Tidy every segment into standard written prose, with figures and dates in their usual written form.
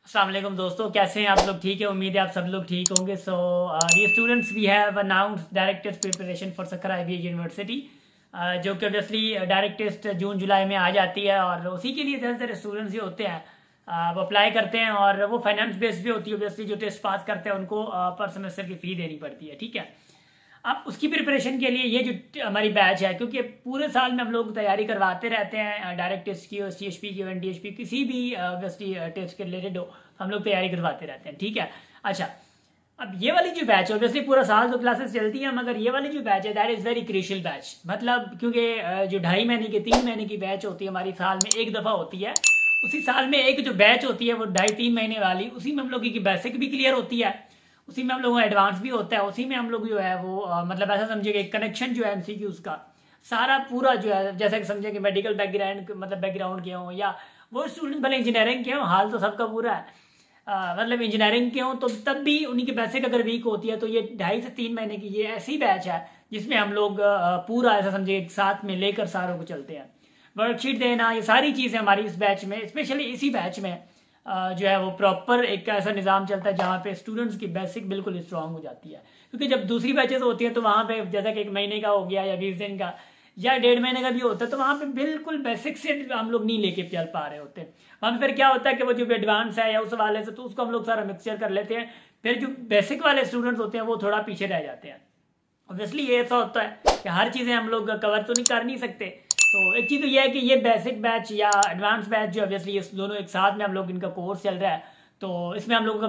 अस्सलाम वालेकुम दोस्तों, कैसे हैं आप लोग? ठीक है, उम्मीद है आप सब लोग ठीक होंगे। So dear students, we have announced direct test preparation for Sukkur IBA university, जो कि ऑब्वियसली डायरेक्ट टेस्ट जून जुलाई में आ जाती है और उसी के लिए ज़्यादातर स्टूडेंट्स जो होते हैं वो अप्लाई करते हैं और वो फाइनेंस बेस्ड भी होती है। ऑब्वियसली जो टेस्ट पास करते हैं उनको पर सेमेस्टर की फ़ी देनी पड़ती है, ठीक है। अब उसकी प्रिपरेशन के लिए ये जो हमारी बैच है, क्योंकि पूरे साल में हम लोग तैयारी करवाते रहते हैं डायरेक्ट टेस्ट की और CHP की, NTHP किसी भी ऑब्वियसली टेस्ट के रिलेटेड हो, हम लोग तैयारी करवाते रहते हैं, ठीक है। अच्छा, अब ये वाली जो बैच है, ऑब्वियसली पूरा साल तो क्लासेस चलती हैं, मगर ये वाली जो बैच है that is very crucial batch. मतलब क्योंकि जो 2.5 महीने की 3 महीने की बैच होती है हमारी, साल में एक दफ़ा होती है। उसी साल में एक जो बैच होती है वो 2.5-3 महीने वाली, उसी में हम लोगों की बेसिक भी क्लियर होती है, उसी में हम लोगों का एडवांस भी होता है, उसी में हम लोग जो है वो मतलब ऐसा समझिए कि कनेक्शन जो है MCQs का सारा पूरा जो है, जैसा कि समझे कि मेडिकल बैकग्राउंड मतलब बैकग्राउंड के हों या वो स्टूडेंट भले इंजीनियरिंग के हों, हाल तो सबका पूरा है, मतलब इंजीनियरिंग के हों तो तब भी उन्हीं की बेसिक अगर वीक होती है तो ये 2.5 से 3 महीने की ये ऐसी बैच है जिसमें हम लोग पूरा ऐसा समझिए एक साथ में लेकर सारों को चलते हैं। वर्कशीट देना, ये सारी चीज़ें हमारी इस बैच में, स्पेशली इसी बैच में जो है वो प्रॉपर एक ऐसा निज़ाम चलता है जहाँ पे स्टूडेंट्स की बेसिक बिल्कुल स्ट्रांग हो जाती है। क्योंकि जब दूसरी बैचेस होती हैं तो वहाँ पे जैसा कि 1 महीने का हो गया या 20 दिन का या 1.5 महीने का भी होता है, तो वहाँ पे बिल्कुल बेसिक से हम लोग नहीं लेके चल पा रहे होते। वहाँ पे फिर क्या होता है कि वो जो एडवांस है या उस वाले से तो उसको हम लोग सारा मिक्सचर कर लेते हैं, फिर जो बेसिक वाले स्टूडेंट्स होते हैं वो थोड़ा पीछे रह जाते हैं। ऑब्वियसली ये ऐसा होता है कि हर चीज़ें हम लोग कवर तो नहीं कर नहीं सकते। तो एक चीज़ तो ये है कि ये बेसिक बैच या एडवांस बैच जो ऑब्वियसली ये दोनों एक साथ में हम लोग इनका कोर्स चल रहा है, तो इसमें हम लोग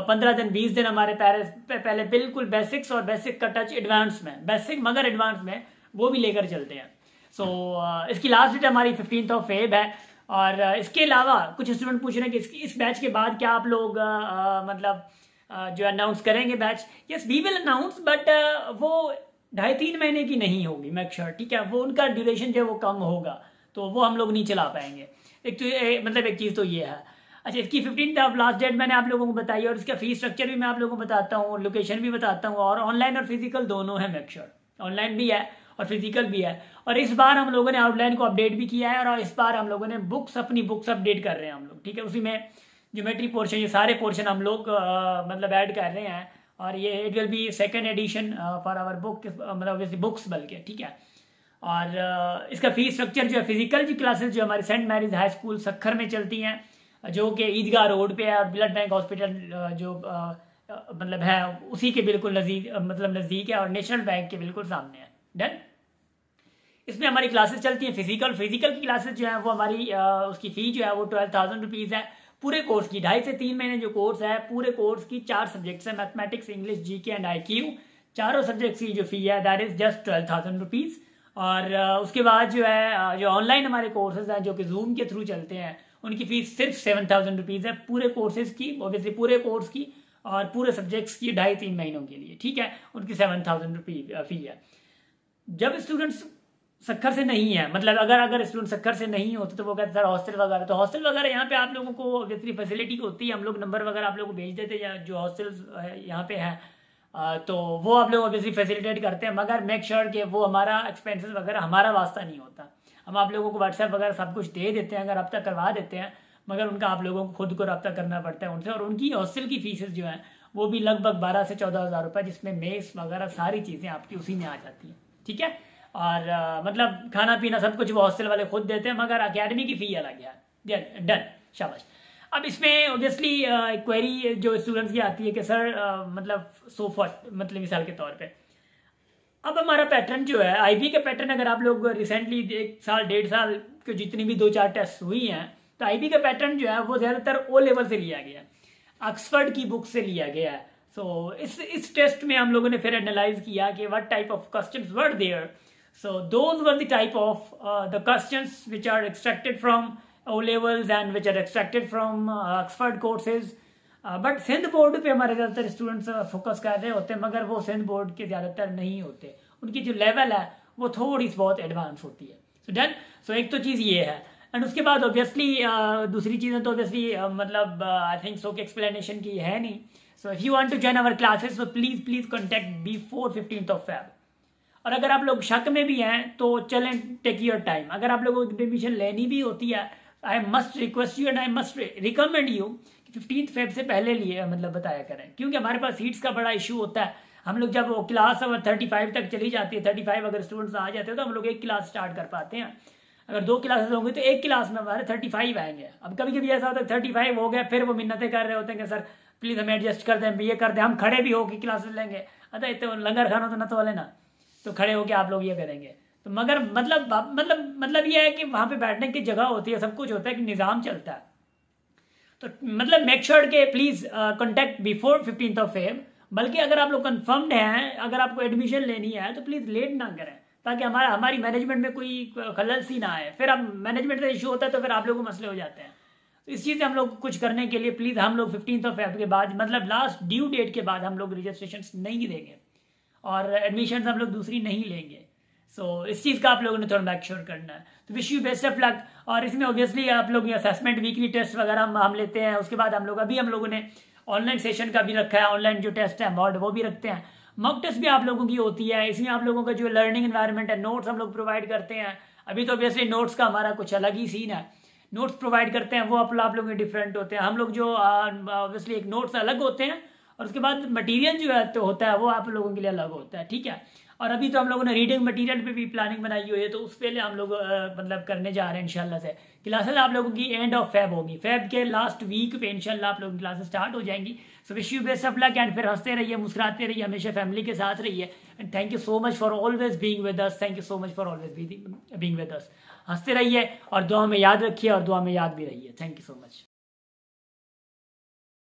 15 दिन 20 दिन हमारे पहले बिल्कुल बेसिक्स और बेसिक का टच एडवांस में, बेसिक मगर एडवांस में वो भी लेकर चलते हैं। सो इसकी लास्ट डेट हमारी 15 Feb है। और इसके अलावा कुछ स्टूडेंट पूछ रहे हैं कि इस बैच के बाद क्या आप लोग मतलब जो अनाउंस करेंगे batch? Yes, we will announce, but वो 2.5-3 महीने की नहीं होगी, मेक श्योर, ठीक है। वो उनका ड्यूरेशन जो है वो कम होगा, तो वो हम लोग नहीं चला पाएंगे। एक तो मतलब एक चीज़ तो ये है। अच्छा, इसकी 15 लास्ट डेट मैंने आप लोगों को बताई और इसका फीस स्ट्रक्चर भी मैं आप लोगों को बताता हूँ, लोकेशन भी बताता हूँ, और ऑनलाइन और फिजिकल दोनों है, मेक श्योर, ऑनलाइन भी है और फिजिकल भी है। और इस बार हम लोगों ने आउटलाइन को अपडेट भी किया है और इस बार हम लोगों ने अपनी बुक्स अपडेट कर रहे हैं हम लोग, ठीक है। उसी में ज्योमेट्री पोर्शन, ये सारे पोर्शन हम लोग मतलब ऐड कर रहे हैं और ये it will be second edition for our book, मतलब ऑब्वियसली बुक्स बल्कि, ठीक है। और इसका फीस स्ट्रक्चर जो है, फिजिकल की क्लासेस जो हमारी saint Mary's high school Sukkur में चलती हैं, जो कि ईदगाह रोड पे है, और ब्लड बैंक हॉस्पिटल जो मतलब है उसी के बिल्कुल नज़दीक है और नेशनल बैंक के बिल्कुल सामने है। डन। इसमें हमारी क्लासेस चलती हैं फिजिकल की क्लासेस जो है वो हमारी उसकी फ़ी जो है वो 12,000 रुपीज़ है पूरे कोर्स की। 2.5 से 3 महीने जो कोर्स है, पूरे कोर्स की 4 सब्जेक्ट्स है, mathematics, English, GK and IQ, चारों सब्जेक्ट्स की जो फ़ी है दैट इज़ जस्ट 12,000 रुपीज़। और उसके बाद जो है जो ऑनलाइन हमारे कोर्सेज हैं जो कि जूम के थ्रू चलते हैं, उनकी फ़ीस सिर्फ 7,000 रुपीज़ है पूरे कोर्सेज की, ऑब्वियसली पूरे कोर्स की और पूरे सब्जेक्ट्स की 2.5-3 महीनों के लिए, ठीक है। उनकी 7,000 रुपीज़ फ़ी है। जब स्टूडेंट्स सक्खर से नहीं है, मतलब अगर स्टूडेंट सक्खर से नहीं होते तो वो कहते सर हॉस्टल वगैरह, तो हॉस्टल वगैरह यहाँ पे आप लोगों को ऑब्वियसली फैसिलिटी होती है, हम लोग नंबर वगैरह आप लोगों को भेज देते हैं जो हॉस्टल्स यहाँ पे हैं, तो वो आप लोग ऑब्वियसली फैसिलिटेट करते हैं, मगर मेक श्योर कि वो हमारा एक्सपेंसेस वगैरह हमारा वास्ता नहीं होता। हम आप लोगों को व्हाट्सएप वगैरह सब कुछ दे देते हैं, अगर रब्ता करवा देते हैं, मगर उनका आप लोगों को खुद को रब्ता करना पड़ता है उनसे। और उनकी हॉस्टल की फीसेस जो हैं वो भी लगभग 12 से 14 हज़ार रुपये, जिसमें मेस वगैरह सारी चीज़ें आपकी उसी में आ जाती हैं, ठीक है। और मतलब खाना पीना सब कुछ वो हॉस्टल वाले खुद देते हैं, मगर अकेडमी की फ़ी अलग है। डन, शाबाश। अब इसमें ऑब्वियसली क्वेरी जो स्टूडेंट्स की आती है कि सर मतलब सोफट, मतलब मिसाल के तौर पे अब हमारा पैटर्न जो है IB का पैटर्न, अगर आप लोग रिसेंटली 1 साल 1.5 साल के जितनी भी 2-4 टेस्ट हुई हैं, तो IB का पैटर्न जो है वो ज़्यादातर O लेवल से लिया गया है, ऑक्सफर्ड की बुक से लिया गया है। सो इस टेस्ट में हम लोगों ने फिर एनालाइज किया कि what type of questions were there. So those were the type of the questions which are extracted from O levels and which are extracted from Oxford courses. But Sindh board पे हमारे ज़्यादातर स्टूडेंट्स फोकस कर रहे होते हैं, मगर वो Sindh board के ज़्यादातर नहीं होते, उनकी जो लेवल है वो थोड़ी सी बहुत एडवांस होती है। So done. सो एक तो चीज़ ये है, एंड उसके बाद ऑब्वियसली दूसरी चीज़ें तो ऑब्वियसली मतलब आई थिंक सो कि एक्सप्लेनेशन की है नहीं। So if you want to join our classes तो प्लीज़ कॉन्टैक्ट बिफोर 15 Feb। और अगर आप लोग शक में भी हैं तो चलें, टेक योर टाइम। अगर आप लोगों को एडमिशन लेनी भी होती है I must request you and I must recommend you 15 Feb से पहले लिए मतलब बताया करें, क्योंकि हमारे पास सीट्स का बड़ा इशू होता है। हम लोग जब वो क्लास अगर 35 तक चली जाती है, 35 अगर स्टूडेंट्स आ जाते हैं तो हम लोग एक क्लास स्टार्ट कर पाते हैं। अगर 2 क्लासेस होंगी तो एक क्लास में हमारे 35 आएंगे। अब कभी कभी ऐसा होता है 35 हो गया, फिर वो मिन्नतें कर रहे होते हैं कि सर प्लीज हमें एडजस्ट कर दें, ये कर दें, हम खड़े भी होकर क्लासेस लेंगे। अतः इतने लंगर खाना तो न तो वाले ना, तो खड़े होकर आप लोग ये करेंगे तो मगर मतलब ये है कि वहाँ पे बैठने की जगह होती है, सब कुछ होता है, कि निज़ाम चलता है। तो मतलब मेक श्योर के प्लीज कॉन्टैक्ट बिफोर 15 फेब। बल्कि अगर आप लोग कंफर्म्ड हैं, अगर आपको एडमिशन लेनी है तो प्लीज लेट ना करें, ताकि हमारी मैनेजमेंट में कोई खलल सी ना आए। फिर अब मैनेजमेंट का इशू होता है तो फिर आप लोगों को मसले हो जाते हैं। तो इस चीज़ से हम लोग कुछ करने के लिए प्लीज हम लोग 15 फेब के बाद मतलब लास्ट ड्यू डेट के बाद हम लोग रजिस्ट्रेशन नहीं देंगे और एडमिशन हम लोग दूसरी नहीं लेंगे। सो इस चीज़ का आप लोगों ने थोड़ा मेक श्योर करना है। तो wish you best of luck. और इसमें ऑब्वियसली आप लोग असेसमेंट वीकली टेस्ट वगैरह हम लेते हैं। उसके बाद हम लोगों ने ऑनलाइन सेशन का भी रखा है, ऑनलाइन जो टेस्ट है मॉड वो भी रखते हैं। मॉक टेस्ट भी आप लोगों की होती है। इसमें आप लोगों का जो लर्निंग एनवायरनमेंट है, नोट्स हम लोग प्रोवाइड करते हैं। अभी तो ऑब्वियसली नोट्स का हमारा कुछ अलग ही सीन है, नोट्स प्रोवाइड करते हैं वो आप लोगों के डिफरेंट होते हैं। हम लोग जो ऑब्वियसली एक नोट्स अलग होते हैं और उसके बाद मटेरियल जो है तो होता है वो आप लोगों के लिए अलग होता है, ठीक है। और अभी तो हम लोगों ने रीडिंग मटेरियल पे भी प्लानिंग बनाई हुई है, तो उस पे हम लोग मतलब करने जा रहे हैं इंशाल्लाह से। क्लासेस आप लोगों की एंड ऑफ फेब होगी, फेब के लास्ट वीक पे इंशाल्लाह आप लोगों की क्लासेस स्टार्ट हो जाएंगी। So wish you best of luck and फिर हंसते रहिए, मुस्कुराते रहिए, हमेशा फैमिली के साथ रहिए। And thank you so much for always being with us, thank you so much for always being with us. हंसते रहिए और दुआ में याद रखिए और दुआ में याद भी रहिए। Thank you so much.